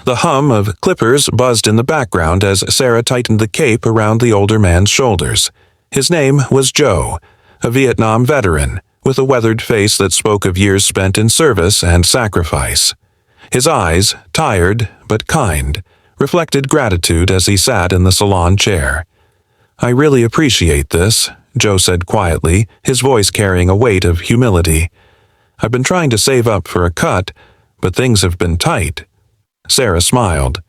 The hum of clippers buzzed in the background as Sarah tightened the cape around the older man's shoulders. His name was Joe, a Vietnam veteran, with a weathered face that spoke of years spent in service and sacrifice. His eyes, tired but kind, reflected gratitude as he sat in the salon chair. "I really appreciate this," Joe said quietly, his voice carrying a weight of humility. "I've been trying to save up for a cut, but things have been tight." Sarah smiled.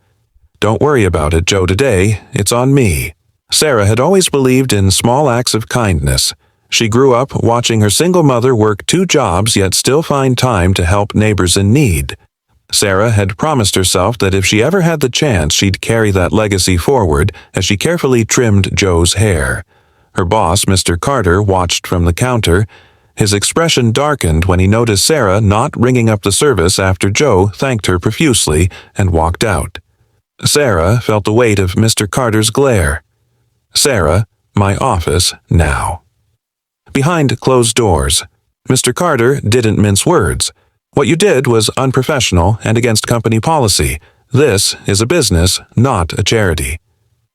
"Don't worry about it, Joe, today. It's on me." Sarah had always believed in small acts of kindness. She grew up watching her single mother work 2 jobs yet still find time to help neighbors in need. Sarah had promised herself that if she ever had the chance, she'd carry that legacy forward as she carefully trimmed Joe's hair. Her boss, Mr. Carter, watched from the counter. His expression darkened when he noticed Sarah not ringing up the service after Joe thanked her profusely and walked out. Sarah felt the weight of Mr. Carter's glare. "Sarah, my office now." Behind closed doors, Mr. Carter didn't mince words. "What you did was unprofessional and against company policy. This is a business, not a charity."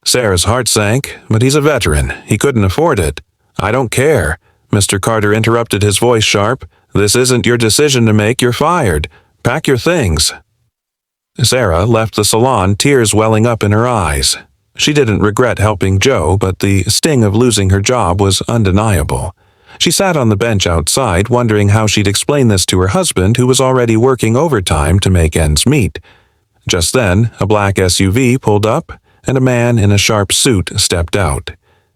Sarah's heart sank, but he's a veteran. He couldn't afford it. "I don't care." Mr. Carter interrupted, his voice sharp. "This isn't your decision to make. You're fired. Pack your things." Sarah left the salon, tears welling up in her eyes. She didn't regret helping Joe, but the sting of losing her job was undeniable. She sat on the bench outside, wondering how she'd explain this to her husband, who was already working overtime to make ends meet. Just then, a black SUV pulled up, and a man in a sharp suit stepped out.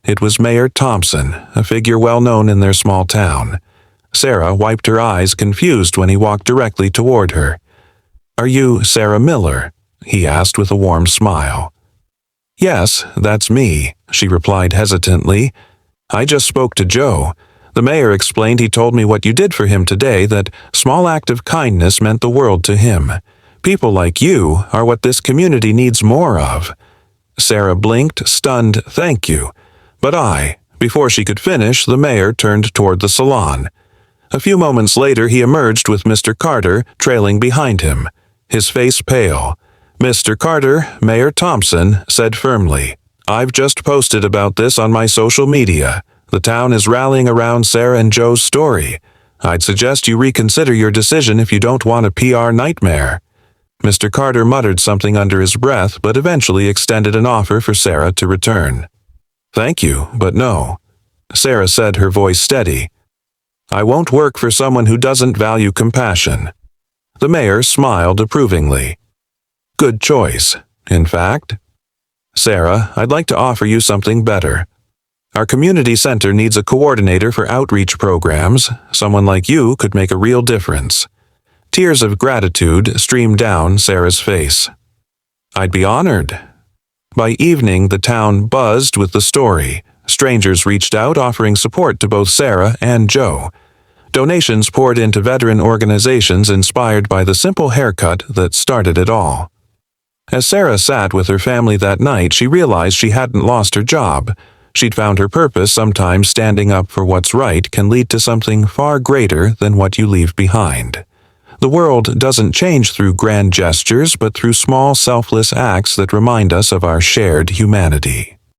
It was Mayor Thompson, a figure well known in their small town. Sarah wiped her eyes, confused, when he walked directly toward her. "Are you Sarah Miller?" he asked with a warm smile. "Yes, that's me," she replied hesitantly. "I just spoke to Joe. The mayor explained he told me what you did for him today, that small act of kindness meant the world to him. People like you are what this community needs more of." Sarah blinked, stunned, "Thank you." But before she could finish, the mayor turned toward the salon. A few moments later, he emerged with Mr. Carter trailing behind him, his face pale. "Mr. Carter," Mayor Thompson said firmly, "I've just posted about this on my social media. The town is rallying around Sarah and Joe's story. I'd suggest you reconsider your decision if you don't want a PR nightmare." Mr. Carter muttered something under his breath, but eventually extended an offer for Sarah to return. "Thank you, but no," Sarah said, her voice steady. "I won't work for someone who doesn't value compassion." The mayor smiled approvingly. "Good choice. In fact, Sarah, I'd like to offer you something better. Our community center needs a coordinator for outreach programs. Someone like you could make a real difference." Tears of gratitude streamed down Sarah's face. "I'd be honored." By evening, the town buzzed with the story. Strangers reached out, offering support to both Sarah and Joe. Donations poured into veteran organizations inspired by the simple haircut that started it all. As Sarah sat with her family that night, she realized she hadn't lost her job. She'd found her purpose. Sometimes standing up for what's right can lead to something far greater than what you leave behind. The world doesn't change through grand gestures, but through small, selfless acts that remind us of our shared humanity.